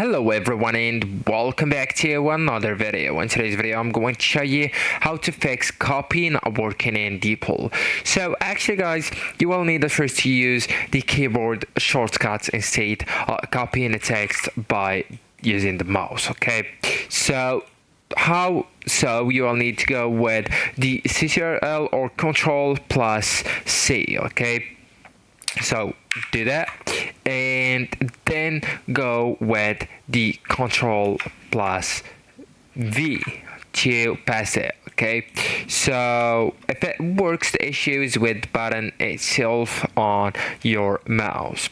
Hello everyone and welcome back to another video. In today's video I'm going to show you how to fix copy not working in DeepL. So actually guys, you will need first to use the keyboard shortcuts instead copying the text by using the mouse. Okay, so you will need to go with the Ctrl or Control plus C. Okay, so do that and then go with the Control plus V to pass it. Okay, so if it works, the issue is with the button itself on your mouse.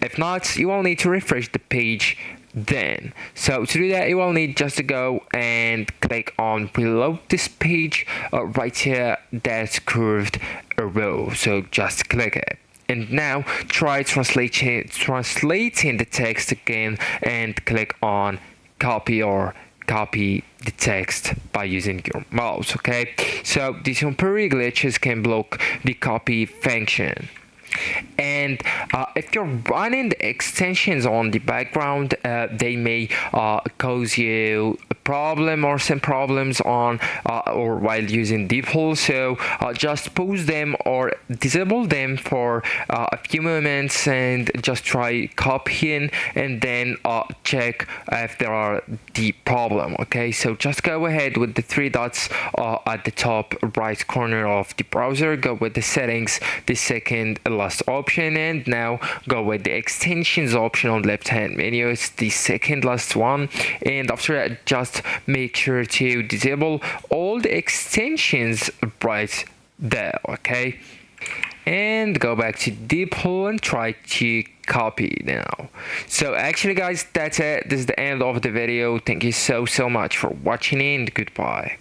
If not, you will need to refresh the page then. So to do that, you will need just to go and click on reload this page right here, that's curved arrow, so just click it. And now try translating the text again and click on copy the text by using your mouse. Okay, so these temporary glitches can block the copy function. And if you're running the extensions on the background, they may cause you a problem or some problems on or while using DeepL. So just pause them or disable them for a few moments and just try copying and then check if there are the problem. Okay, so just go ahead with the three dots at the top right corner of the browser, go with the settings, the second last option, and now go with the extensions option on the left hand menu. It's the second last one, and after that just make sure to disable all the extensions right there. Okay, and go back to DeepL and try to copy now. So actually guys, that's it. This is the end of the video. Thank you so much for watching and goodbye.